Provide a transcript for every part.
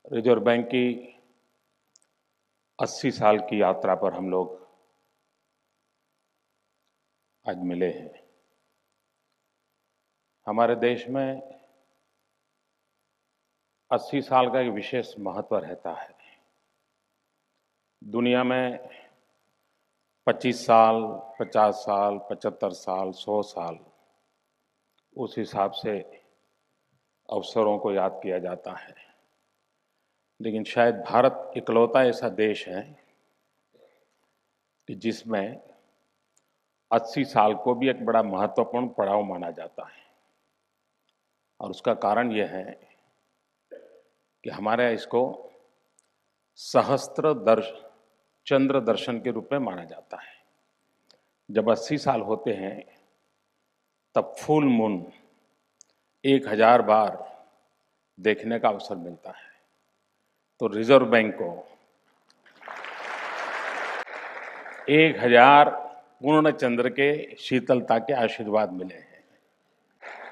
Reserve bank की 80 साल की यात्रा पर हम लोग आज मिले हैं। हमारे देश में 80 साल का एक विशेष महत्व रहता है। दुनिया में 25 साल, 50 साल, 75 साल, 100 साल उस हिसाब से अवसरों को याद किया जाता है। लेकिन शायद भारत इकलौता ऐसा देश है कि जिसमें 80 साल को भी एक बड़ा महत्वपूर्ण पड़ाव माना जाता है। और उसका कारण यह है कि हमारे इसको सहस्त्र चंद्र दर्शन के रूप में माना जाता है। जब 80 साल होते हैं तब फुल मून 1000 बार देखने का अवसर मिलता है। तो रिजर्व बैंक को 1000 पूर्ण चंद्र के शीतलता के आशीर्वाद मिले हैं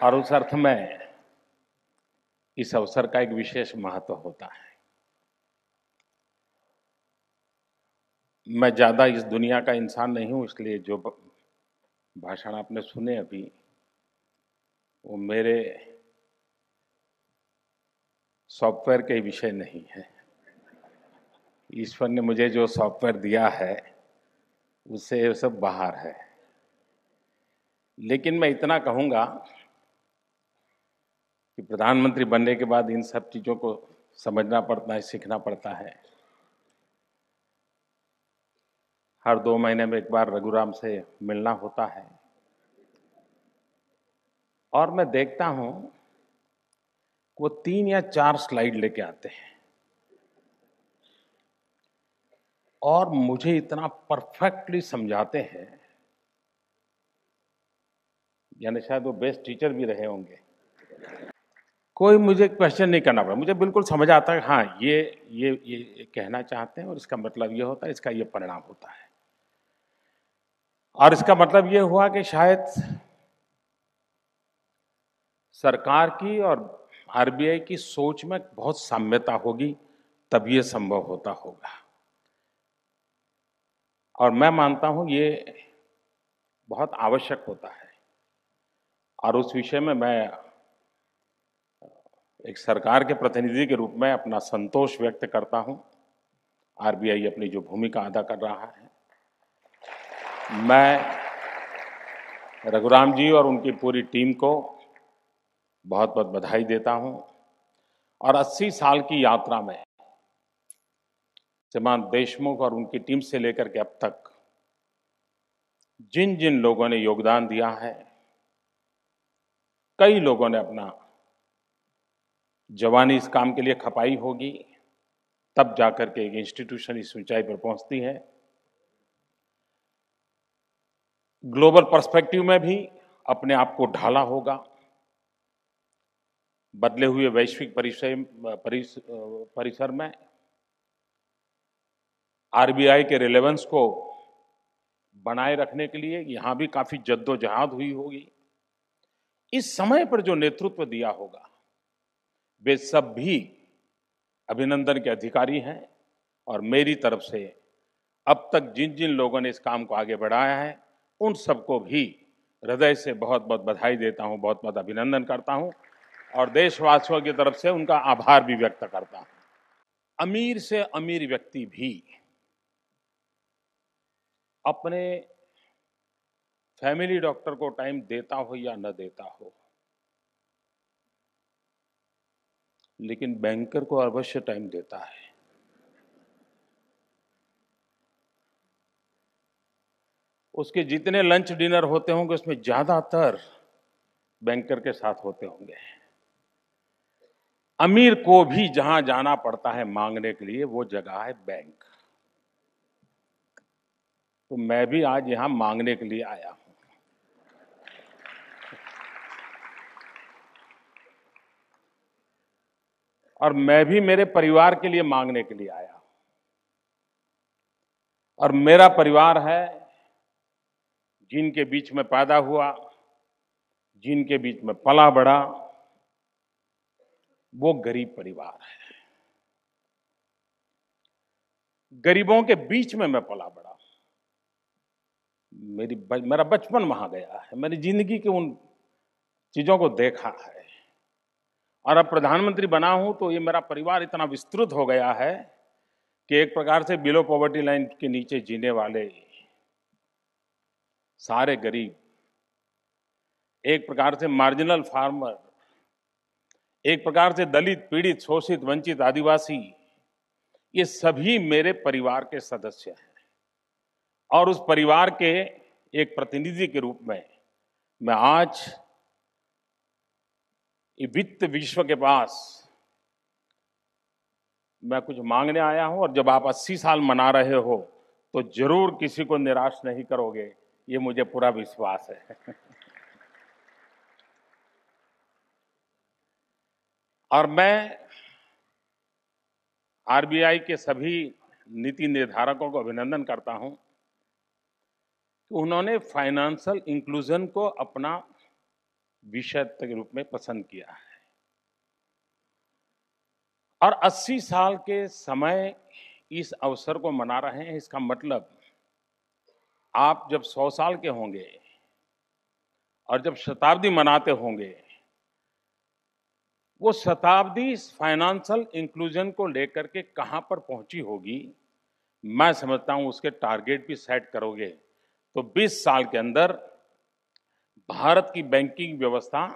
और उस अर्थ में इस अवसर का एक विशेष महत्व होता है। मैं ज्यादा इस दुनिया का इंसान नहीं हूं, इसलिए जो भाषण आपने सुने अभी वो मेरे सॉफ्टवेयर के विषय नहीं है। ईश्वर ने मुझे जो सॉफ्टवेयर दिया है उससे ये सब बाहर है। लेकिन मैं इतना कहूंगा कि प्रधानमंत्री बनने के बाद इन सब चीजों को समझना पड़ता है, सीखना पड़ता है। हर 2 महीने में एक बार रघुराम से मिलना होता है और मैं देखता हूं वो 3 या 4 स्लाइड लेके आते हैं और मुझे इतना परफेक्टली समझाते हैं, यानी शायद वो बेस्ट टीचर भी रहे होंगे। कोई मुझे क्वेश्चन नहीं करना पड़ा, मुझे बिल्कुल समझ आता है हाँ ये कहना चाहते हैं और इसका मतलब ये होता है, इसका ये परिणाम होता है। और इसका मतलब ये हुआ कि शायद सरकार की और आरबीआई की सोच में बहुत साम्यता होगी, तब ये संभव होता होगा। और मैं मानता हूं ये बहुत आवश्यक होता है। और उस विषय में मैं एक सरकार के प्रतिनिधि के रूप में अपना संतोष व्यक्त करता हूं। आरबीआई अपनी जो भूमिका अदा कर रहा है, मैं रघुराम जी और उनकी पूरी टीम को बहुत बहुत बधाई देता हूं। और 80 साल की यात्रा में श्रीमान देशमुख और उनकी टीम से लेकर के अब तक जिन जिन लोगों ने योगदान दिया है, कई लोगों ने अपना जवानी इस काम के लिए खपाई होगी, तब जाकर के एक इंस्टीट्यूशन इस ऊंचाई पर पहुंचती है। ग्लोबल पर्सपेक्टिव में भी अपने आप को ढाला होगा। बदले हुए वैश्विक परिसर में आरबीआई के रिलेवेंस को बनाए रखने के लिए यहां भी काफी जद्दोजहद हुई होगी। इस समय पर जो नेतृत्व दिया होगा वे सब भी अभिनंदन के अधिकारी हैं। और मेरी तरफ से अब तक जिन जिन लोगों ने इस काम को आगे बढ़ाया है उन सबको भी हृदय से बहुत बहुत बधाई देता हूं, बहुत बहुत अभिनंदन करता हूं और देशवासियों की तरफ से उनका आभार भी व्यक्त करता हूं। अमीर से अमीर व्यक्ति भी अपने फैमिली डॉक्टर को टाइम देता हो या न देता हो, लेकिन बैंकर को अवश्य टाइम देता है। उसके जितने लंच डिनर होते होंगे उसमें ज्यादातर बैंकर के साथ होते होंगे। अमीर को भी जहां जाना पड़ता है मांगने के लिए वो जगह है बैंक। तो मैं भी आज यहां मांगने के लिए आया हूं। और मैं भी मेरे परिवार के लिए मांगने के लिए आया हूं। और मेरा परिवार है जिनके बीच में पैदा हुआ, जिनके बीच में पला बढ़ा, वो गरीब परिवार है। गरीबों के बीच में मैं पला बड़ा। मेरा बचपन वहां गया है, मेरी जिंदगी की उन चीजों को देखा है। और अब प्रधानमंत्री बना हूं तो ये मेरा परिवार इतना विस्तृत हो गया है कि एक प्रकार से बिलो पॉवर्टी लाइन के नीचे जीने वाले सारे गरीब, एक प्रकार से मार्जिनल फार्मर, एक प्रकार से दलित, पीड़ित, शोषित, वंचित, आदिवासी, ये सभी मेरे परिवार के सदस्य हैं। और उस परिवार के एक प्रतिनिधि के रूप में मैं आज ये वित्त विश्व के पास मैं कुछ मांगने आया हूं। और जब आप 80 साल मना रहे हो तो जरूर किसी को निराश नहीं करोगे, ये मुझे पूरा विश्वास है। और मैं आरबीआई के सभी नीति निर्धारकों को अभिनंदन करता हूं कि उन्होंने फाइनेंशियल इंक्लूजन को अपना विषय के रूप में पसंद किया है। और 80 साल के समय इस अवसर को मना रहे हैं, इसका मतलब आप जब 100 साल के होंगे और जब शताब्दी मनाते होंगे, वो शताब्दी इस फाइनेंशियल इंक्लूजन को लेकर के कहां पर पहुंची होगी, मैं समझता हूं उसके टारगेट भी सेट करोगे तो 20 साल के अंदर भारत की बैंकिंग व्यवस्था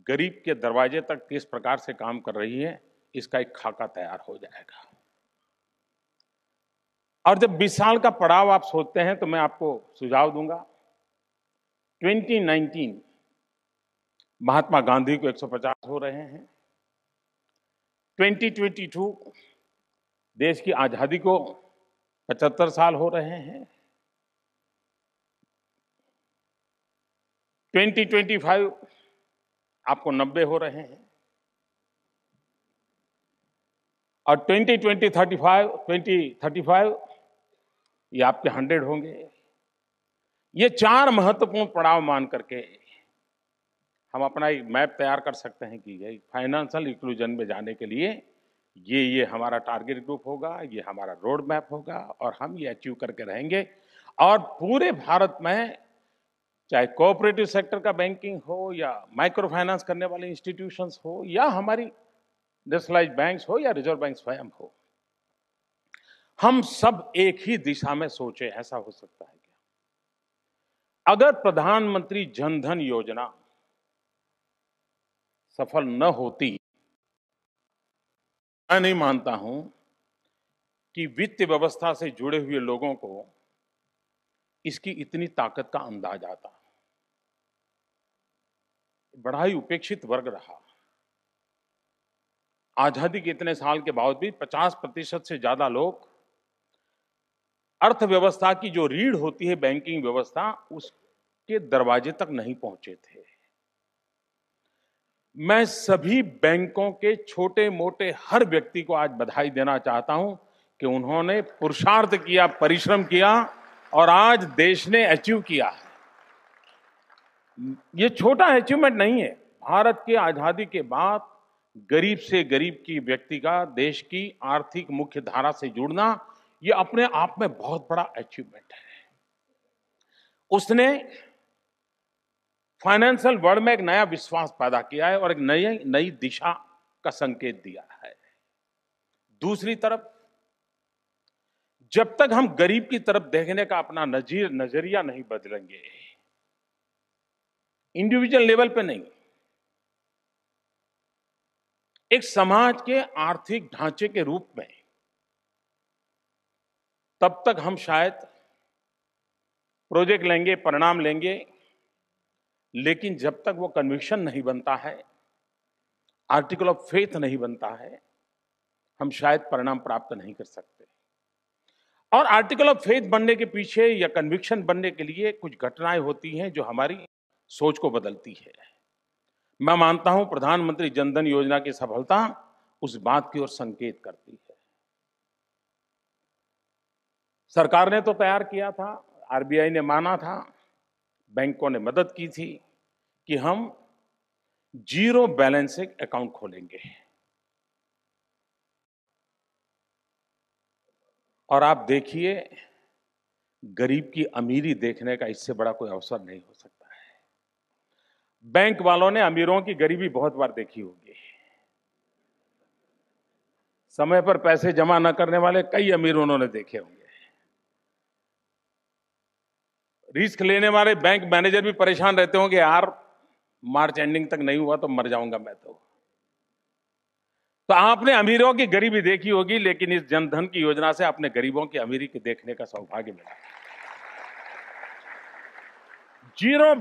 गरीब के दरवाजे तक किस प्रकार से काम कर रही है, इसका एक खाका तैयार हो जाएगा। और जब 20 साल का पड़ाव आप सोचते हैं तो मैं आपको सुझाव दूंगा। 2019 महात्मा गांधी को 150 हो रहे हैं। 2022 देश की आजादी को 75 साल हो रहे हैं। 2025 आपको 90 हो रहे हैं। और 2035 ये आपके 100 होंगे। ये 4 महत्वपूर्ण पड़ाव मान करके हम अपना एक मैप तैयार कर सकते हैं कि फाइनेंशियल इंक्लूजन में जाने के लिए ये हमारा टारगेट ग्रुप होगा, ये हमारा रोड मैप होगा और हम ये अचीव करके रहेंगे। और पूरे भारत में चाहे कोऑपरेटिव सेक्टर का बैंकिंग हो या माइक्रो फाइनेंस करने वाले इंस्टीट्यूशंस हो या हमारी नेशनलाइज्ड बैंक्स हो या रिजर्व बैंक स्वयं हो, हम सब एक ही दिशा में सोचे। ऐसा हो सकता है क्या? अगर प्रधानमंत्री जन धन योजना सफल न होती, मैं नहीं मानता हूं कि वित्त व्यवस्था से जुड़े हुए लोगों को इसकी इतनी ताकत का अंदाज आता। बड़ा ही उपेक्षित वर्ग रहा। आजादी के इतने साल के बावजूद भी 50% से ज्यादा लोग अर्थव्यवस्था की जो रीढ़ होती है बैंकिंग व्यवस्था, उसके दरवाजे तक नहीं पहुंचे थे। मैं सभी बैंकों के छोटे मोटे हर व्यक्ति को आज बधाई देना चाहता हूं कि उन्होंने पुरुषार्थ किया, परिश्रम किया और आज देश ने अचीव किया है। ये छोटा अचीवमेंट नहीं है। भारत की आजादी के बाद गरीब से गरीब की व्यक्ति का देश की आर्थिक मुख्य धारा से जुड़ना, ये अपने आप में बहुत बड़ा अचीवमेंट है। उसने फाइनेंशियल वर्ल्ड में एक नया विश्वास पैदा किया है और एक नई दिशा का संकेत दिया है। दूसरी तरफ, जब तक हम गरीब की तरफ देखने का अपना नजरिया नहीं बदलेंगे, इंडिविजुअल लेवल पे नहीं, एक समाज के आर्थिक ढांचे के रूप में, तब तक हम शायद प्रोजेक्ट लेंगे, परिणाम लेंगे, लेकिन जब तक वो कन्विक्शन नहीं बनता है, आर्टिकल ऑफ फेथ नहीं बनता है, हम शायद परिणाम प्राप्त नहीं कर सकते। और आर्टिकल ऑफ फेथ बनने के पीछे या कन्विक्शन बनने के लिए कुछ घटनाएं होती हैं जो हमारी सोच को बदलती है। मैं मानता हूं प्रधानमंत्री जनधन योजना की सफलता उस बात की ओर संकेत करती है। सरकार ने तो तैयार किया था, आरबीआई ने माना था, बैंकों ने मदद की थी कि हम जीरो बैलेंस अकाउंट खोलेंगे। और आप देखिए, गरीब की अमीरी देखने का इससे बड़ा कोई अवसर नहीं हो सकता है। बैंक वालों ने अमीरों की गरीबी बहुत बार देखी होगी। समय पर पैसे जमा न करने वाले कई अमीर उन्होंने देखे होंगे। रिस्क लेने वाले बैंक मैनेजर भी परेशान रहते होंगे, यार मार्च एंडिंग तक नहीं हुआ तो मर जाऊंगा मैं तो आपने अमीरों की गरीबी देखी होगी, लेकिन इस जनधन की योजना से आपने गरीबों की अमीरी को देखने का सौभाग्य मिला। जीरो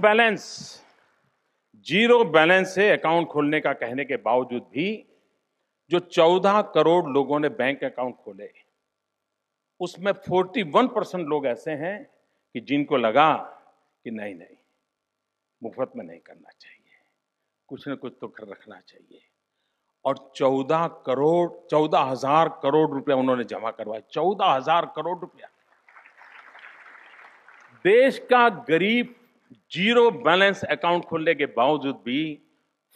बैलेंस से अकाउंट खोलने का कहने के बावजूद भी जो 14 करोड़ लोगों ने बैंक अकाउंट खोले, उसमें 41% लोग ऐसे हैं कि जिनको लगा कि नहीं नहीं, मुफ्त में नहीं करना चाहिए, कुछ न कुछ तो कर रखना चाहिए। और 14,000 करोड़ रुपया उन्होंने जमा करवाया। 14,000 करोड़ रुपया। देश का गरीब जीरो बैलेंस अकाउंट खोलने के बावजूद भी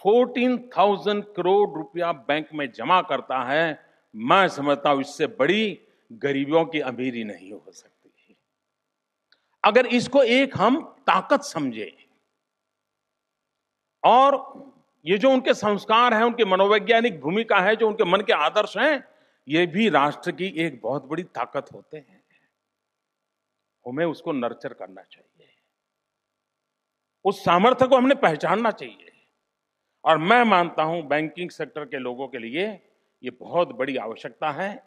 14,000 करोड़ रुपया बैंक में जमा करता है। मैं समझता हूं इससे बड़ी गरीबों की अमीरी नहीं हो सकती। अगर इसको एक हम ताकत समझे और ये जो उनके संस्कार हैं, उनकी मनोवैज्ञानिक भूमिका है, जो उनके मन के आदर्श हैं, ये भी राष्ट्र की एक बहुत बड़ी ताकत होते हैं। हमें उसको नर्चर करना चाहिए, उस सामर्थ्य को हमने पहचानना चाहिए। और मैं मानता हूं बैंकिंग सेक्टर के लोगों के लिए ये बहुत बड़ी आवश्यकता है।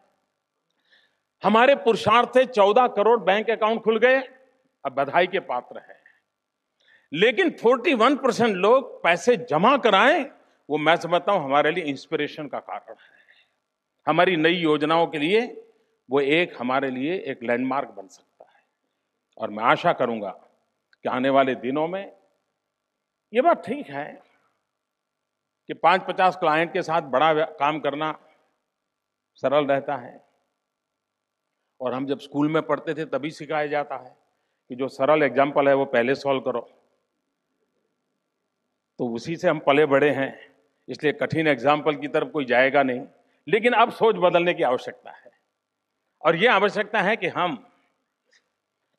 हमारे पुरुषार्थ से 14 करोड़ बैंक अकाउंट खुल गए, अब बधाई के पात्र हैं। लेकिन 41% लोग पैसे जमा कराएं, वो मैं समझता हूं हमारे लिए इंस्पिरेशन का कारण है। हमारी नई योजनाओं के लिए वो हमारे लिए एक लैंडमार्क बन सकता है। और मैं आशा करूंगा कि आने वाले दिनों में ये बात ठीक है कि 5-50 क्लाइंट के साथ बड़ा काम करना सरल रहता है। और हम जब स्कूल में पढ़ते थे तभी सिखाया जाता है कि जो सरल एग्जाम्पल है वो पहले सॉल्व करो। तो उसी से हम पले बड़े हैं, इसलिए कठिन एग्जाम्पल की तरफ कोई जाएगा नहीं। लेकिन अब सोच बदलने की आवश्यकता है, और यह आवश्यकता है कि हम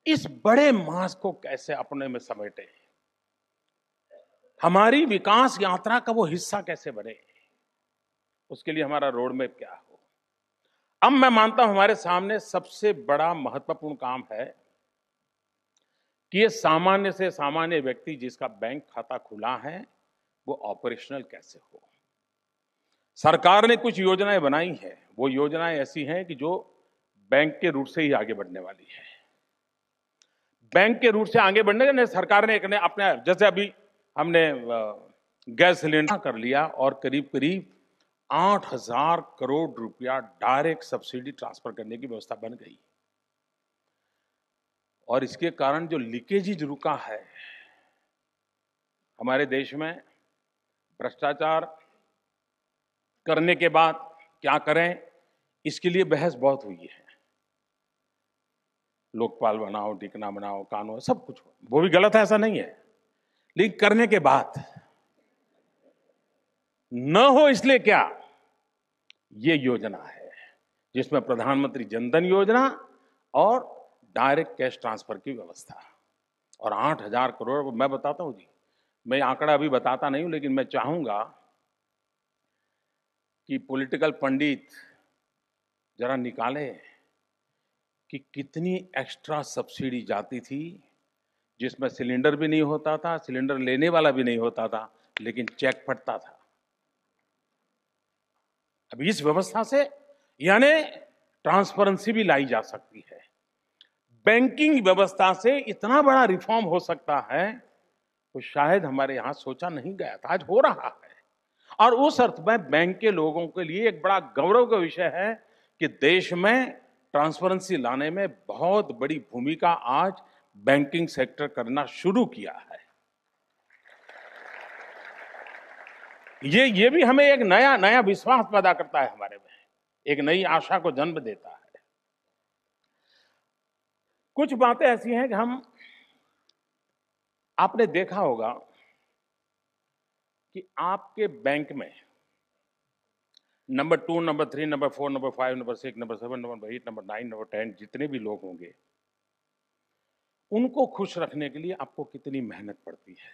इस बड़े मास को कैसे अपने में समेटें, हमारी विकास यात्रा का वो हिस्सा कैसे बने, उसके लिए हमारा रोड मैप क्या हो। अब मैं मानता हूं हमारे सामने सबसे बड़ा महत्वपूर्ण काम है कि ये सामान्य से सामान्य व्यक्ति जिसका बैंक खाता खुला है वो ऑपरेशनल कैसे हो। सरकार ने कुछ योजनाएं बनाई हैं, वो योजनाएं ऐसी हैं कि जो बैंक के रूट से ही आगे बढ़ने वाली है। बैंक के रूट से आगे बढ़ने के लिए सरकार ने अपने जैसे अभी हमने गैस सिलेंडर कर लिया और करीब करीब 8,000 करोड़ रुपया डायरेक्ट सब्सिडी ट्रांसफर करने की व्यवस्था बन गई। और इसके कारण जो लीकेज रुका है हमारे देश में, भ्रष्टाचार करने के बाद क्या करें, इसके लिए बहस बहुत हुई है। लोकपाल बनाओ, टिकना बनाओ, कानून सब कुछ, वो भी गलत है, ऐसा नहीं है। लेकिन करने के बाद न हो इसलिए क्या, ये योजना है जिसमें प्रधानमंत्री जनधन योजना और डायरेक्ट कैश ट्रांसफर की व्यवस्था। और 8,000 करोड़, मैं बताता हूं जी, मैं आंकड़ा अभी बताता नहीं हूं, लेकिन मैं चाहूंगा कि पॉलिटिकल पंडित जरा निकाले कि कितनी एक्स्ट्रा सब्सिडी जाती थी, जिसमें सिलेंडर भी नहीं होता था, सिलेंडर लेने वाला भी नहीं होता था, लेकिन चेक फटता था। अब इस व्यवस्था से यानी ट्रांसपेरेंसी भी लाई जा सकती है। बैंकिंग व्यवस्था से इतना बड़ा रिफॉर्म हो सकता है तो शायद हमारे यहां सोचा नहीं गया था, आज हो रहा है। और उस अर्थ में बैंक के लोगों के लिए एक बड़ा गौरव का विषय है कि देश में ट्रांसपेरेंसी लाने में बहुत बड़ी भूमिका आज बैंकिंग सेक्टर करना शुरू किया है। ये भी हमें एक नया विश्वास पैदा करता है हमारे में, एक नई आशा को जन्म देता है। कुछ बातें ऐसी हैं कि आपने देखा होगा कि आपके बैंक में number 2, number 3, number 4, number 5, number 6, number 7, number 8, number 9, number 10 जितने भी लोग होंगे, उनको खुश रखने के लिए आपको कितनी मेहनत पड़ती है।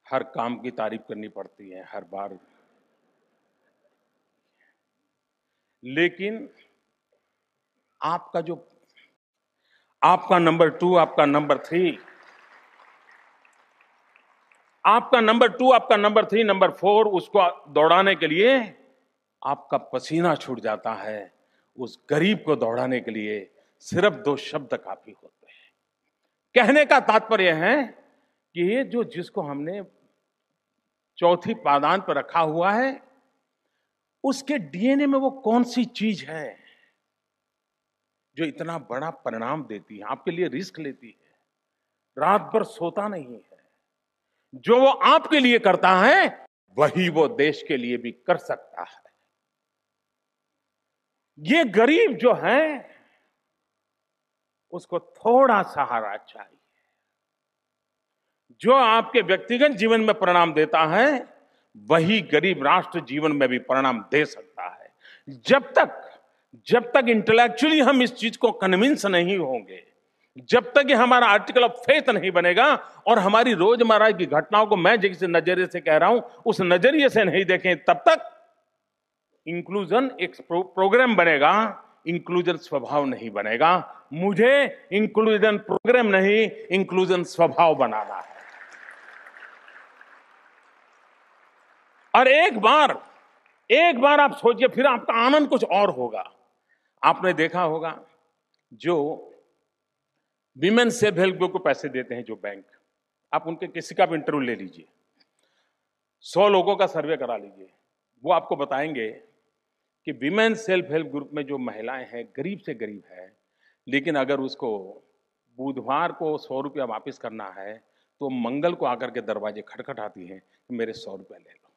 हर काम की तारीफ करनी पड़ती है हर बार, लेकिन आपका जो आपका नंबर 2, आपका नंबर 3, आपका नंबर 2, आपका नंबर 3, नंबर 4 उसको दौड़ाने के लिए आपका पसीना छूट जाता है। उस गरीब को दौड़ाने के लिए सिर्फ 2 शब्द काफी होते हैं। कहने का तात्पर्य है कि ये जो जिसको हमने चौथी पादान पर रखा हुआ है, उसके डीएनए में वो कौन सी चीज है जो इतना बड़ा परिणाम देती है, आपके लिए रिस्क लेती है, रात भर सोता नहीं है। जो वो आपके लिए करता है वही वो देश के लिए भी कर सकता है। ये गरीब जो है उसको थोड़ा सहारा चाहिए। जो आपके व्यक्तिगत जीवन में परिणाम देता है वही गरीब राष्ट्र जीवन में भी परिणाम दे सकता है। जब तक इंटेलेक्चुअली हम इस चीज को कन्विंस नहीं होंगे, जब तक ये हमारा आर्टिकल ऑफ फेथ नहीं बनेगा और हमारी रोजमर्रा की घटनाओं को मैं जिस नजरिए से कह रहा हूं उस नजरिए से नहीं देखें, तब तक इंक्लूजन एक प्रोग्राम बनेगा, इंक्लूजन स्वभाव नहीं बनेगा। मुझे इंक्लूजन प्रोग्राम नहीं, इंक्लूजन स्वभाव बनाना है। और एक बार आप सोचिए, फिर आपका आनंद कुछ और होगा। आपने देखा होगा जो विमेन सेल्फ हेल्प ग्रुप को पैसे देते हैं जो बैंक, आप उनके किसी का भी इंटरव्यू ले लीजिए, 100 लोगों का सर्वे करा लीजिए, वो आपको बताएंगे कि विमेन सेल्फ हेल्प ग्रुप में जो महिलाएं हैं गरीब से गरीब है, लेकिन अगर उसको बुधवार को 100 रुपया वापिस करना है तो मंगल को आकर के दरवाजे खटखटाती हैं कि मेरे 100 रुपया ले लो।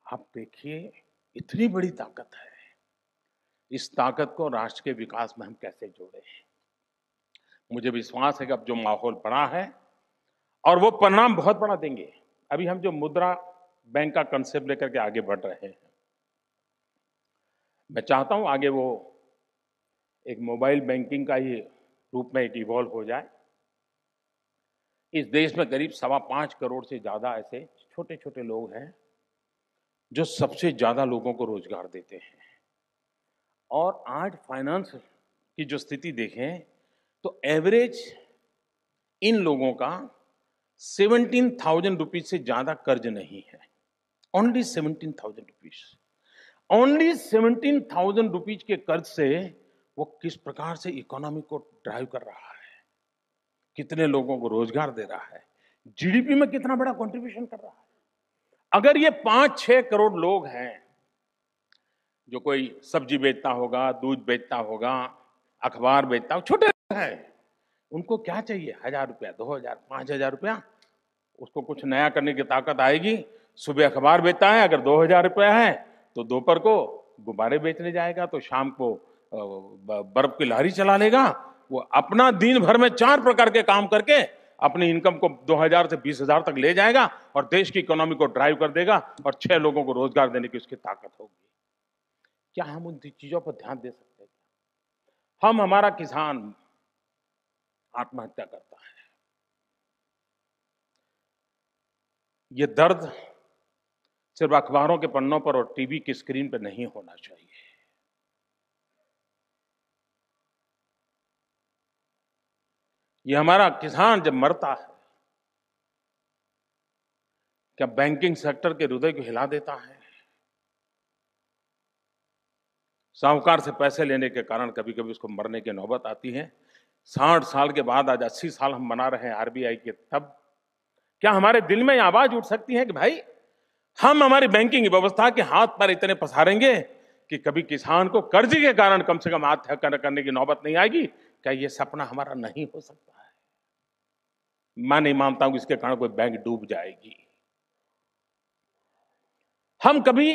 आप देखिए इतनी बड़ी ताकत है। इस ताकत को राष्ट्र के विकास में हम कैसे जोड़े हैं। मुझे विश्वास है कि अब जो माहौल बड़ा है और वो परिणाम बहुत बड़ा देंगे। अभी हम जो मुद्रा बैंक का कंसेप्ट लेकर के आगे बढ़ रहे हैं, मैं चाहता हूं आगे वो एक मोबाइल बैंकिंग का ही रूप में एक इवॉल्व हो जाए। इस देश में करीब 5.25 करोड़ से ज्यादा ऐसे छोटे छोटे लोग हैं जो सबसे ज्यादा लोगों को रोजगार देते हैं। और आज फाइनेंस की जो स्थिति देखें तो एवरेज इन लोगों का 17,000 रुपीज से ज्यादा कर्ज नहीं है। Only 17,000 rupees. ओनली 17,000 रुपीज के कर्ज से वो किस प्रकार से इकोनॉमी को ड्राइव कर रहा है, कितने लोगों को रोजगार दे रहा है, जीडीपी में कितना बड़ा कंट्रीब्यूशन कर रहा है। अगर ये 5-6 करोड़ लोग हैं, जो कोई सब्जी बेचता होगा, दूध बेचता होगा, अखबार बेचता होगा, छोटे हैं, उनको क्या चाहिए? 1,000 रुपया, 2,000, 5,000 रुपया, उसको कुछ नया करने की ताकत आएगी। सुबह अखबार बेचता है, अगर 2,000 रुपया है तो दोपहर को गुब्बारे बेचने जाएगा, तो शाम को बर्फ की लारी चला लेगा। वो अपना दिन भर में 4 प्रकार के काम करके अपनी इनकम को 2,000 से 20,000 तक ले जाएगा और देश की इकोनॉमी को ड्राइव कर देगा और 6 लोगों को रोजगार देने की उसकी ताकत होगी। क्या हम उन चीजों पर ध्यान दे सकते हैं? हमारा किसान आत्महत्या करता है, ये दर्द सिर्फ अखबारों के पन्नों पर और टीवी की स्क्रीन पर नहीं होना चाहिए। ये हमारा किसान जब मरता है, क्या बैंकिंग सेक्टर के हृदय को हिला देता है? साहूकार से पैसे लेने के कारण कभी कभी उसको मरने की नौबत आती है। 60 साल के बाद, आज 80 साल हम मना रहे हैं आरबीआई के, तब क्या हमारे दिल में आवाज उठ सकती है कि भाई हम हमारी बैंकिंग व्यवस्था के हाथ पर इतने पसारेंगे कि कभी किसान को कर्ज के कारण कम से कम आत्महत्या करने की नौबत नहीं आएगी? क्या ये सपना हमारा नहीं हो सकता है? मैं नहीं मानता हूं कि इसके कारण कोई बैंक डूब जाएगी। हम कभी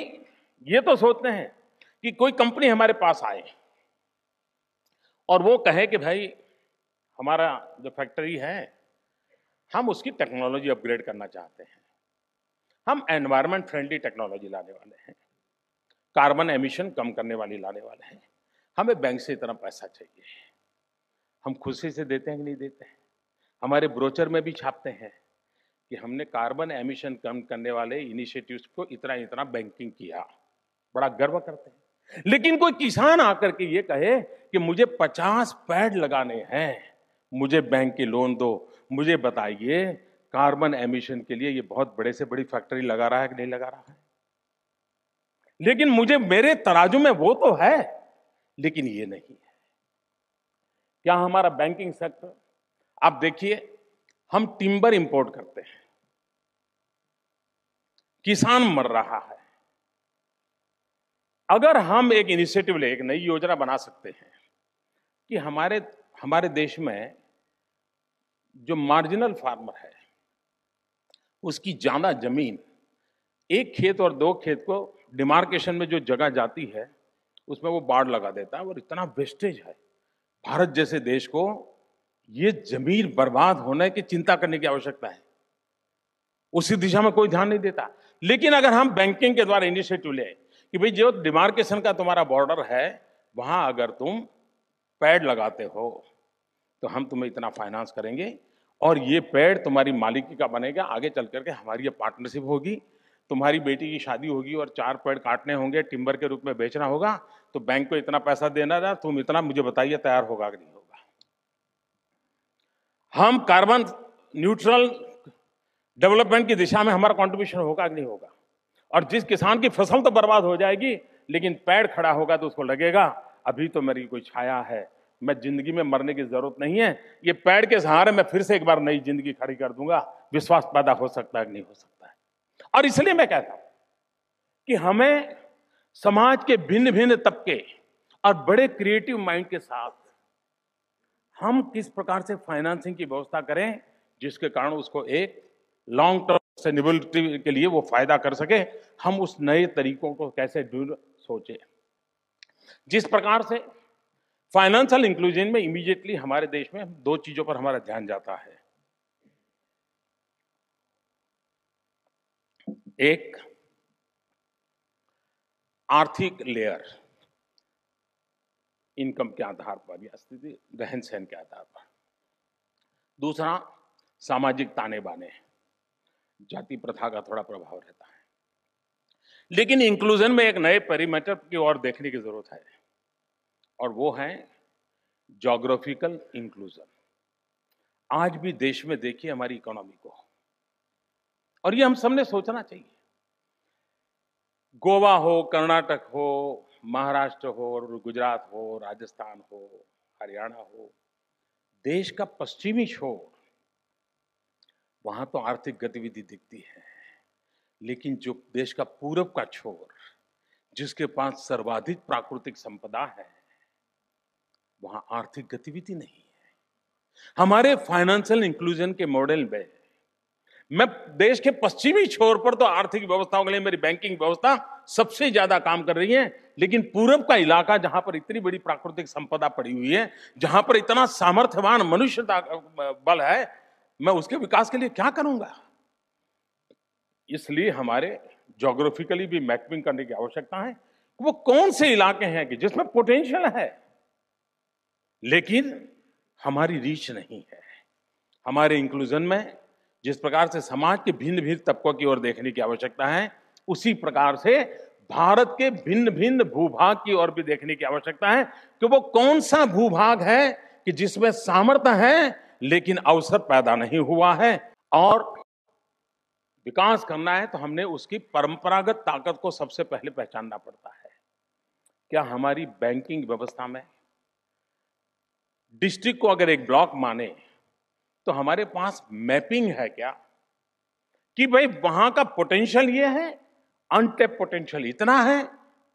ये तो सोचते हैं कि कोई कंपनी हमारे पास आए और वो कहे कि भाई हमारा जो फैक्ट्री है हम उसकी टेक्नोलॉजी अपग्रेड करना चाहते हैं, हम एनवायरमेंट फ्रेंडली टेक्नोलॉजी लाने वाले हैं, कार्बन एमिशन कम करने वाली लाने वाले हैं। हमें बैंक से इतना पैसा चाहिए, हम खुशी से देते हैं कि नहीं देते हैं? हमारे ब्रोचर में भी छापते हैं कि हमने कार्बन एमिशन कम करने वाले इनिशिएटिव्स को इतना इतना बैंकिंग किया, बड़ा गर्व करते हैं। लेकिन कोई किसान आकर के ये कहे कि मुझे 50 पेड़ लगाने हैं, मुझे बैंक की लोन दो, मुझे बताइए कार्बन एमिशन के लिए ये बहुत बड़े से बड़ी फैक्ट्री लगा रहा है कि नहीं लगा रहा है? लेकिन मुझे मेरे तराजू में वो तो है, लेकिन ये नहीं है। क्या हमारा बैंकिंग सेक्टर, आप देखिए, हम टिम्बर इंपोर्ट करते हैं, किसान मर रहा है। अगर हम एक इनिशिएटिव ले, एक नई योजना बना सकते हैं कि हमारे हमारे देश में जो मार्जिनल फार्मर है उसकी ज्यादा जमीन, एक खेत और दो खेत को डिमार्केशन में जो जगह जाती है उसमें वो बाड़ लगा देता है, और इतना वेस्टेज है। भारत जैसे देश को ये जमीन बर्बाद होने की चिंता करने की आवश्यकता है, उसी दिशा में कोई ध्यान नहीं देता। लेकिन अगर हम बैंकिंग के द्वारा इनिशिएटिव ले कि भाई जो डिमार्केशन का तुम्हारा बॉर्डर है वहां अगर तुम पेड़ लगाते हो तो हम तुम्हें इतना फाइनेंस करेंगे, और ये पेड़ तुम्हारी मालिकी का बनेगा, आगे चल करके हमारी ये पार्टनरशिप होगी, तुम्हारी बेटी की शादी होगी और 4 पेड़ काटने होंगे, टिम्बर के रूप में बेचना होगा, तो बैंक को इतना पैसा देना था, तुम इतना मुझे बताइए तैयार होगा कि नहीं होगा? हम कार्बन न्यूट्रल डेवलपमेंट की दिशा में हमारा कंट्रीब्यूशन होगा कि नहीं होगा? और जिस किसान की फसल तो बर्बाद हो जाएगी, लेकिन पेड़ खड़ा होगा तो उसको लगेगा अभी तो मेरी कोई छाया है, मैं जिंदगी में मरने की जरूरत नहीं है, ये पेड़ के सहारे मैं फिर से एक बार नई जिंदगी खड़ी कर दूंगा। विश्वास पैदा हो सकता है कि नहीं हो सकता है? और इसलिए मैं कहता हूं कि हमें समाज के भिन्न भिन्न तबके और बड़े क्रिएटिव माइंड के साथ हम किस प्रकार से फाइनेंसिंग की व्यवस्था करें जिसके कारण उसको एक लॉन्ग टर्म सस्टेनेबिलिटी के लिए वो फायदा कर सके, हम उस नए तरीकों को कैसे सोचें। जिस प्रकार से फाइनेंशियल इंक्लूजन में इमीडिएटली हमारे देश में 2 चीजों पर हमारा ध्यान जाता है। एक, आर्थिक लेयर, इनकम के आधार पर या स्थिति रहन सहन के आधार पर। दूसरा, सामाजिक ताने बाने, जाति प्रथा का थोड़ा प्रभाव रहता है। लेकिन इंक्लूजन में एक नए पैरामीटर की ओर देखने की जरूरत है, और वो है ज्योग्राफिकल इंक्लूजन। आज भी देश में देखिए हमारी इकोनॉमी को, और ये हम सबने सोचना चाहिए। गोवा हो, कर्नाटक हो, महाराष्ट्र हो, गुजरात हो, राजस्थान हो, हरियाणा हो, देश का पश्चिमी छोर, वहां तो आर्थिक गतिविधि दिखती है, लेकिन जो देश का पूरब का छोर, जिसके पास सर्वाधिक प्राकृतिक संपदा है, वहां आर्थिक गतिविधि नहीं है। हमारे फाइनेंशियल इंक्लूजन के मॉडल में मैं देश के पश्चिमी छोर पर तो आर्थिक व्यवस्थाओं के लिए मेरी बैंकिंग व्यवस्था सबसे ज्यादा काम कर रही है, लेकिन पूरब का इलाका जहां पर इतनी बड़ी प्राकृतिक संपदा पड़ी हुई है, जहां पर इतना सामर्थ्यवान मनुष्य बल है, मैं उसके विकास के लिए क्या करूंगा? इसलिए हमारे ज्योग्राफिकली भी मैपिंग करने की आवश्यकता है। वो कौन से इलाके हैं कि जिसमें पोटेंशियल है लेकिन हमारी रीच नहीं है। हमारे इंक्लूजन में जिस प्रकार से समाज के भिन्न भिन्न तबकों की ओर देखने की आवश्यकता है, उसी प्रकार से भारत के भिन्न भिन्न भूभाग की ओर भी देखने की आवश्यकता है कि वो कौन सा भूभाग है कि जिसमें सामर्थ्य है लेकिन अवसर पैदा नहीं हुआ है। और विकास करना है तो हमने उसकी परंपरागत ताकत को सबसे पहले पहचानना पड़ता है। क्या हमारी बैंकिंग व्यवस्था में डिस्ट्रिक्ट को अगर एक ब्लॉक माने तो हमारे पास मैपिंग है क्या कि भाई वहां का पोटेंशियल ये है, अनटैप पोटेंशियल इतना है,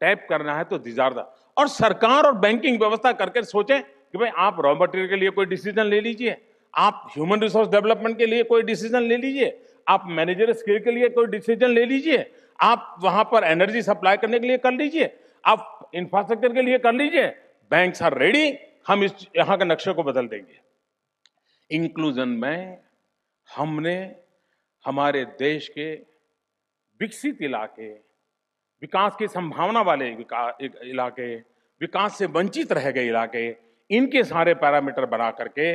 टैप करना है तो दिजारदा। और सरकार और बैंकिंग व्यवस्था करके सोचे कि भाई आप रॉ मटेरियल के लिए कोई डिसीजन ले लीजिए, आप ह्यूमन रिसोर्स डेवलपमेंट के लिए कोई डिसीजन ले लीजिए, आप मैनेजर स्किल के लिए कोई डिसीजन ले लीजिए, आप वहां पर एनर्जी सप्लाई करने के लिए कर लीजिए, आप इंफ्रास्ट्रक्चर के लिए कर लीजिए। बैंक्स आर रेडी, हम इस यहां के नक्शे को बदल देंगे। इंक्लूजन में हमने हमारे देश के विकसित इलाके, विकास की संभावना वाले इलाके, विकास से वंचित रह गए इलाके, इनके सारे पैरामीटर बना करके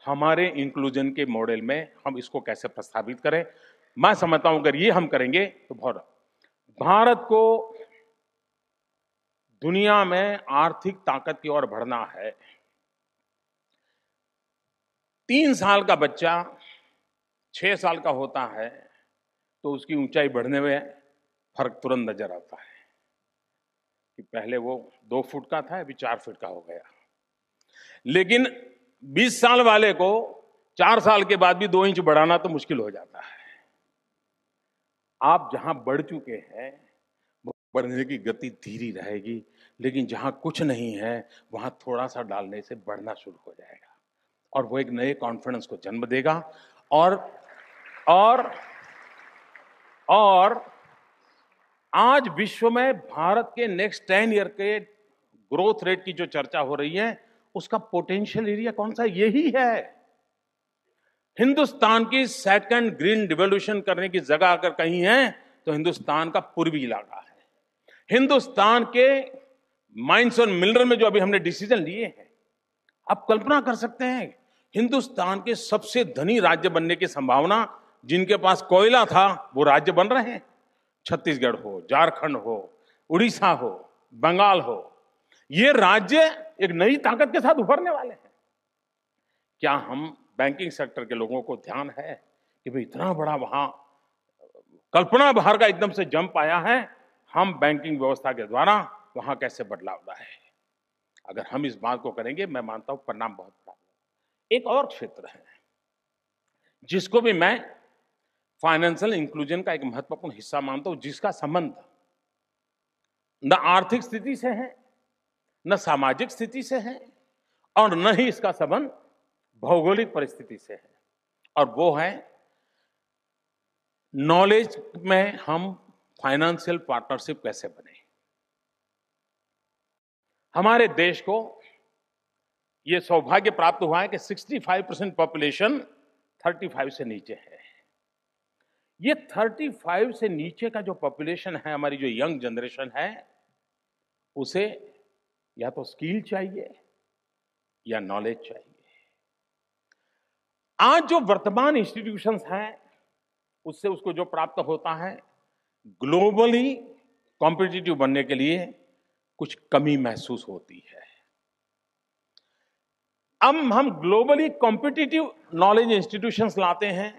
हमारे इंक्लूजन के मॉडल में हम इसको कैसे प्रस्तावित करें। मैं समझता हूं अगर ये हम करेंगे तो बहुत भारत को दुनिया में आर्थिक ताकत की ओर बढ़ना है। 3 साल का बच्चा 6 साल का होता है तो उसकी ऊंचाई बढ़ने में फर्क तुरंत नजर आता है कि पहले वो 2 फुट का था, अभी 4 फुट का हो गया। लेकिन 20 साल वाले को 4 साल के बाद भी 2 इंच बढ़ाना तो मुश्किल हो जाता है। आप जहां बढ़ चुके हैं वो बढ़ने की गति धीरे रहेगी, लेकिन जहां कुछ नहीं है वहां थोड़ा सा डालने से बढ़ना शुरू हो जाएगा और वो एक नए कॉन्फिडेंस को जन्म देगा। और और और आज विश्व में भारत के नेक्स्ट 10 ईयर के ग्रोथ रेट की जो चर्चा हो रही है उसका पोटेंशियल एरिया कौन सा, यही है। हिंदुस्तान की सेकंड ग्रीन रिवॉल्यूशन करने की जगह अगर कहीं है तो हिंदुस्तान का पूर्वी इलाका है। हिंदुस्तान के माइंस और मिनरल में जो अभी हमने डिसीजन लिए हैं, आप कल्पना कर सकते हैं हिंदुस्तान के सबसे धनी राज्य बनने की संभावना, जिनके पास कोयला था वो राज्य बन रहे हैं। छत्तीसगढ़ हो, झारखंड हो, उड़ीसा हो, बंगाल हो, ये राज्य एक नई ताकत के साथ उभरने वाले हैं। क्या हम बैंकिंग सेक्टर के लोगों को ध्यान है कि भाई इतना बड़ा वहां कल्पना बाहर का एकदम से जंप आया है, हम बैंकिंग व्यवस्था के द्वारा वहां कैसे बदलाव लाए। अगर हम इस बात को करेंगे, मैं मानता हूं परिणाम बहुत बड़ा। एक और क्षेत्र है जिसको भी मैं फाइनेंशियल इंक्लूजन का एक महत्वपूर्ण हिस्सा मानता हूं, जिसका संबंध न आर्थिक स्थिति से है, न सामाजिक स्थिति से है, और न ही इसका संबंध भौगोलिक परिस्थिति से है, और वो है नॉलेज में हम फाइनेंशियल पार्टनरशिप कैसे बने। हमारे देश को यह सौभाग्य प्राप्त हुआ है कि 65% पॉपुलेशन 35 से नीचे है। ये 35 से नीचे का जो पॉपुलेशन है, हमारी जो यंग जनरेशन है, उसे या तो स्किल चाहिए या नॉलेज चाहिए। आज जो वर्तमान इंस्टीट्यूशंस हैं उससे उसको जो प्राप्त होता है, ग्लोबली कॉम्पिटिटिव बनने के लिए कुछ कमी महसूस होती है। अब हम ग्लोबली कॉम्पिटिटिव नॉलेज इंस्टीट्यूशंस लाते हैं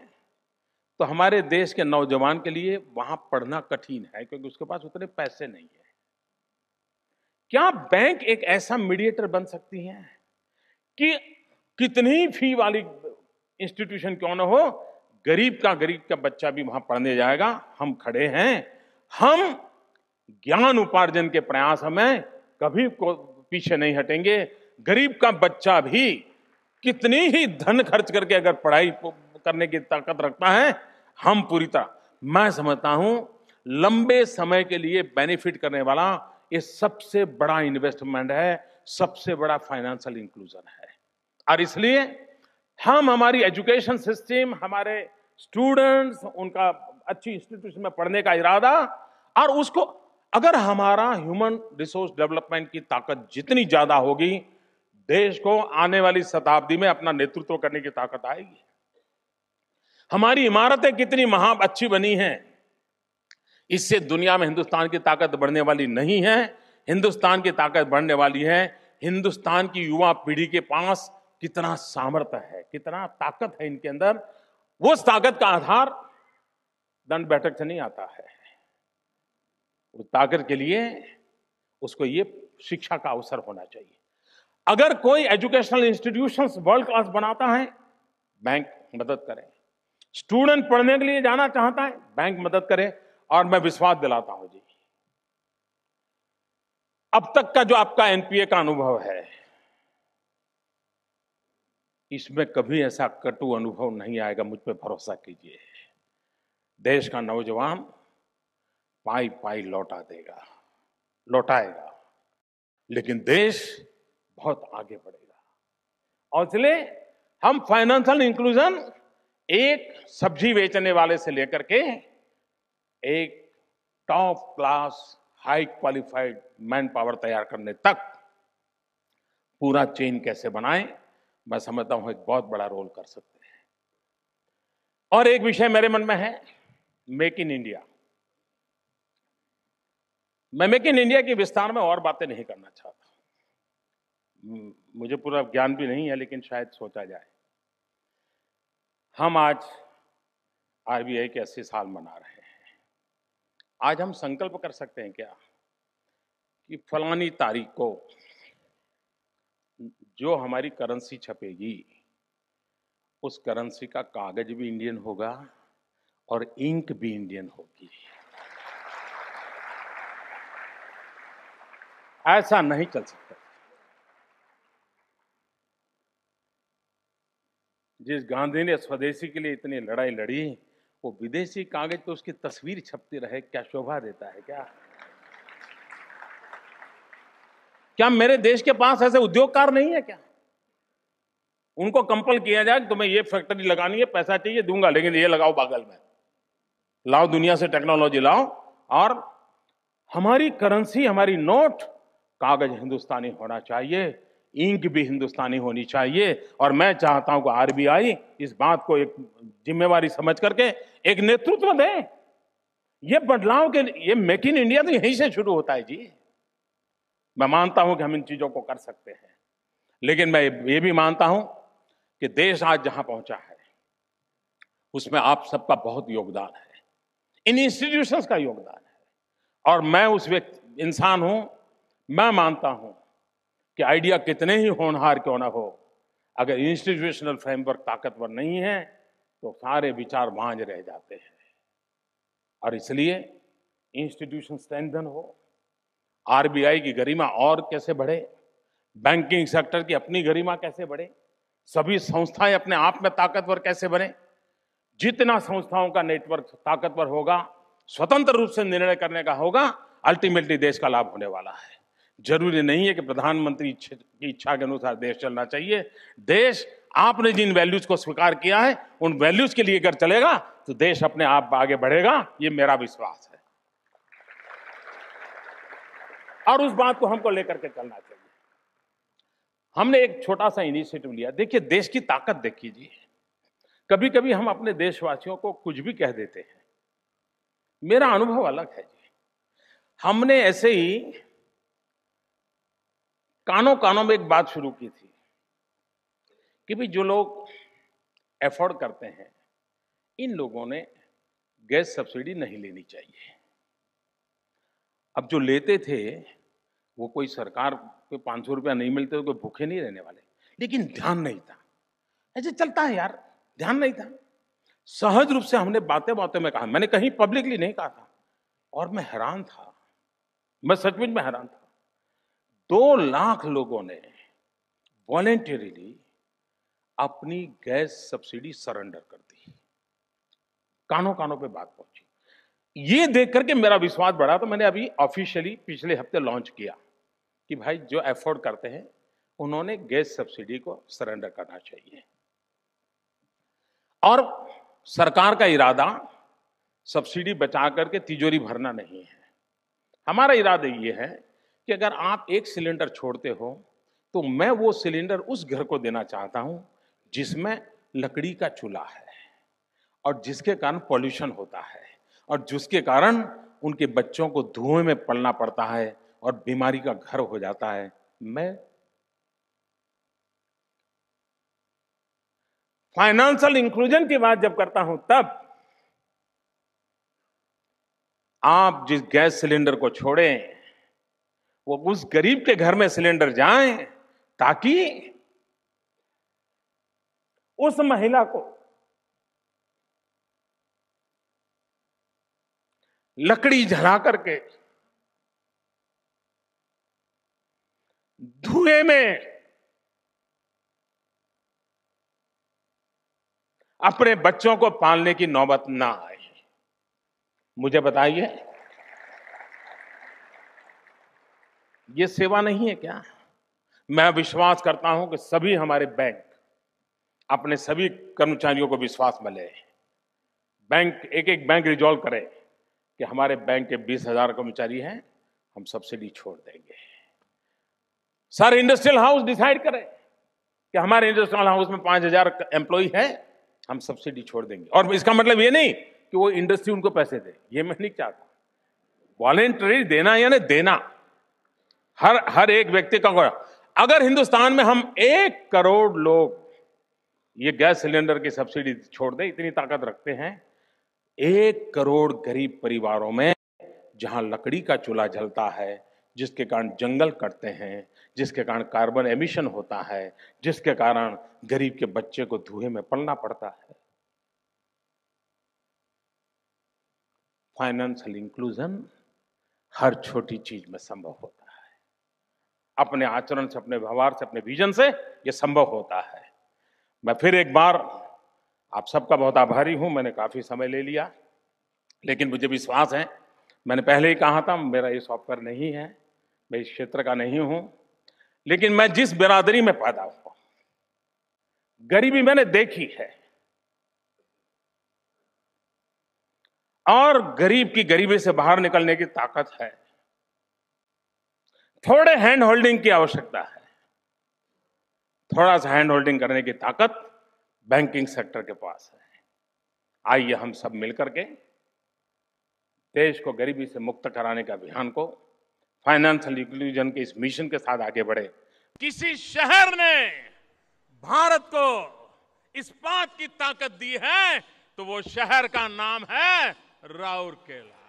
तो हमारे देश के नौजवान के लिए वहां पढ़ना कठिन है, क्योंकि उसके पास उतने पैसे नहीं है। क्या बैंक एक ऐसा मीडिएटर बन सकती है कि कितनी फी वाली इंस्टीट्यूशन क्यों ना हो, गरीब का बच्चा भी वहां पढ़ने जाएगा। हम खड़े हैं, हम ज्ञान उपार्जन के प्रयास में कभी पीछे नहीं हटेंगे। गरीब का बच्चा भी कितनी ही धन खर्च करके अगर पढ़ाई करने की ताकत रखता है, हम पूरी तरह, मैं समझता हूं लंबे समय के लिए बेनिफिट करने वाला ये सबसे बड़ा इन्वेस्टमेंट है, सबसे बड़ा फाइनेंशियल इंक्लूजन है। और इसलिए हम हमारी एजुकेशन सिस्टम, हमारे स्टूडेंट्स, उनका अच्छी इंस्टीट्यूशन में पढ़ने का इरादा, और उसको अगर हमारा ह्यूमन रिसोर्स डेवलपमेंट की ताकत जितनी ज्यादा होगी, देश को आने वाली शताब्दी में अपना नेतृत्व करने की ताकत आएगी। हमारी इमारतें कितनी अच्छी बनी हैं, इससे दुनिया में हिंदुस्तान की ताकत बढ़ने वाली नहीं है। हिंदुस्तान की ताकत बढ़ने वाली है हिंदुस्तान की युवा पीढ़ी के पास कितना सामर्थ्य है, कितना ताकत है इनके अंदर। वो ताकत का आधार दंड बैठक से नहीं आता है। उस ताकत के लिए उसको ये शिक्षा का अवसर होना चाहिए। अगर कोई एजुकेशनल इंस्टीट्यूशंस वर्ल्ड क्लास बनाता है, बैंक मदद करे। स्टूडेंट पढ़ने के लिए जाना चाहता है, बैंक मदद करे। और मैं विश्वास दिलाता हूं जी, अब तक का जो आपका एनपीए का अनुभव है, इसमें कभी ऐसा कटु अनुभव नहीं आएगा, मुझ पे भरोसा कीजिए। देश का नौजवान पाई पाई लौटाएगा, लेकिन देश बहुत आगे बढ़ेगा। और इसलिए हम फाइनेंशियल इंक्लूजन एक सब्जी बेचने वाले से लेकर के एक top class high qualified man power तैयार करने तक पूरा चेन कैसे बनाएं, मैं समझता हूं एक बहुत बड़ा रोल कर सकते हैं। और एक विषय मेरे मन में है, मेक इन इंडिया। मैं मेक इन इंडिया के विस्तार में और बातें नहीं करना चाहता। मुझे पूरा ज्ञान भी नहीं है, लेकिन शायद सोचा जाए। हम आज आरबीआई के 80 साल मना रहे हैं। आज हम संकल्प कर सकते हैं क्या कि फलानी तारीख को जो हमारी करेंसी छपेगी, उस करेंसी का कागज भी इंडियन होगा और इंक भी इंडियन होगी। ऐसा नहीं चल सकता। जिस गांधी ने स्वदेशी के लिए इतनी लड़ाई लड़ी, वो विदेशी कागज पे उसकी तस्वीर छपती रहे, क्या शोभा देता है? क्या मेरे देश के पास ऐसे उद्योगकार नहीं है क्या? उनको कंपल किया जाए कि तुम्हें ये फैक्ट्री लगानी है, पैसा चाहिए दूंगा, लेकिन ये लगाओ बागल में, लाओ दुनिया से टेक्नोलॉजी लाओ, और हमारी करेंसी, हमारी नोट, कागज हिंदुस्तानी होना चाहिए, इंक भी हिंदुस्तानी होनी चाहिए। और मैं चाहता हूं कि आरबीआई इस बात को एक जिम्मेवारी समझ करके एक नेतृत्व दे। ये बदलाव के, ये मेक इन इंडिया तो यहीं से शुरू होता है जी। मैं मानता हूं कि हम इन चीजों को कर सकते हैं, लेकिन मैं ये भी मानता हूं कि देश आज जहां पहुंचा है उसमें आप सबका बहुत योगदान है, इन इंस्टीट्यूशंस का योगदान है। और मैं उस व्यक्ति इंसान हूं, मैं मानता हूं कि आइडिया कितने ही होनहार क्यों ना हो, अगर इंस्टीट्यूशनल फ्रेमवर्क ताकतवर नहीं है तो सारे विचार भांज रह जाते हैं। और इसलिए इंस्टीट्यूशन स्ट्रेंथन हो, आरबीआई की गरिमा और कैसे बढ़े, बैंकिंग सेक्टर की अपनी गरिमा कैसे बढ़े, सभी संस्थाएं अपने आप में ताकतवर कैसे बने। जितना संस्थाओं का नेटवर्क ताकतवर होगा, स्वतंत्र रूप से निर्णय करने का होगा, अल्टीमेटली देश का लाभ होने वाला है। जरूरी नहीं है कि प्रधानमंत्री की इच्छा के अनुसार देश चलना चाहिए। देश, आपने जिन वैल्यूज को स्वीकार किया है, उन वैल्यूज के लिए अगर चलेगा तो देश अपने आप आगे बढ़ेगा, ये मेरा विश्वास है। और उस बात को हमको लेकर के चलना चाहिए। हमने एक छोटा सा इनिशिएटिव लिया। देखिए, देश की ताकत देखिए जी। कभी कभी हम अपने देशवासियों को कुछ भी कह देते हैं। मेरा अनुभव अलग है जी। हमने ऐसे ही कानों कानों में एक बात शुरू की थी कि भाई जो लोग एफोर्ड करते हैं, इन लोगों ने गैस सब्सिडी नहीं लेनी चाहिए। अब जो लेते थे वो कोई सरकार के 500 रुपया नहीं मिलते तो कोई भूखे नहीं रहने वाले, लेकिन ध्यान नहीं था। ऐसे चलता है यार, ध्यान नहीं था। सहज रूप से हमने बातें बातें में कहा, मैंने कहीं पब्लिकली नहीं कहा था, और मैं हैरान था, मैं सचमुच में हैरान था। 2 लाख लोगों ने वॉलेंटरीली अपनी गैस सब्सिडी सरेंडर कर दी। कानों कानों पे बात पहुंची। ये देख करके मेरा विश्वास बढ़ा, तो मैंने अभी ऑफिशियली पिछले हफ्ते लॉन्च किया कि भाई जो अफोर्ड करते हैं उन्होंने गैस सब्सिडी को सरेंडर करना चाहिए। और सरकार का इरादा सब्सिडी बचा करके तिजोरी भरना नहीं है। हमारा इरादा ये है कि अगर आप एक सिलेंडर छोड़ते हो तो मैं वो सिलेंडर उस घर को देना चाहता हूं जिसमें लकड़ी का चूल्हा है, और जिसके कारण पॉल्यूशन होता है, और जिसके कारण उनके बच्चों को धुएं में पलना पड़ता है और बीमारी का घर हो जाता है। मैं फाइनेंशियल इंक्लूजन की बात जब करता हूं, तब आप जिस गैस सिलेंडर को छोड़ें वो उस गरीब के घर में सिलेंडर जाए, ताकि उस महिला को लकड़ी जला करके धुएं में अपने बच्चों को पालने की नौबत ना आए। मुझे बताइए, ये सेवा नहीं है क्या? मैं विश्वास करता हूं कि सभी हमारे बैंक अपने सभी कर्मचारियों को विश्वास में ले, बैंक एक एक बैंक रिजॉल्व करें कि हमारे बैंक के 20,000 कर्मचारी हैं, हम सब्सिडी छोड़ देंगे। सारे इंडस्ट्रियल हाउस डिसाइड करें कि हमारे इंडस्ट्रियल हाउस में 5,000 एम्प्लॉय हैं, हम सब्सिडी छोड़ देंगे। और इसका मतलब ये नहीं कि वो इंडस्ट्री उनको पैसे दे, ये मैं नहीं चाहता। वॉलेंटरी देना यानी देना, हर एक व्यक्ति का। अगर हिंदुस्तान में हम 1 करोड़ लोग ये गैस सिलेंडर की सब्सिडी छोड़ दें, इतनी ताकत रखते हैं, 1 करोड़ गरीब परिवारों में जहां लकड़ी का चूल्हा जलता है, जिसके कारण जंगल कटते हैं, जिसके कारण कार्बन एमिशन होता है, जिसके कारण गरीब के बच्चे को धुएं में पलना पड़ता है। फाइनेंशियल इंक्लूजन हर छोटी चीज में संभव होता है। अपने आचरण से, अपने व्यवहार से, अपने विजन से यह संभव होता है। मैं फिर एक बार आप सबका बहुत आभारी हूं। मैंने काफी समय ले लिया, लेकिन मुझे विश्वास है, मैंने पहले ही कहा था, मेरा ये सॉफ्टवेयर नहीं है, मैं इस क्षेत्र का नहीं हूं, लेकिन मैं जिस बिरादरी में पैदा हुआ, गरीबी मैंने देखी है, और गरीब की गरीबी से बाहर निकलने की ताकत है। थोड़े हैंड होल्डिंग की आवश्यकता है, थोड़ा सा हैंड होल्डिंग करने की ताकत बैंकिंग सेक्टर के पास है। आइए हम सब मिलकर के देश को गरीबी से मुक्त कराने के अभियान को, फाइनेंशियल इंक्लूजन के इस मिशन के साथ आगे बढ़े। किसी शहर ने भारत को इस बात की ताकत दी है, तो वो शहर का नाम है राउरकेला।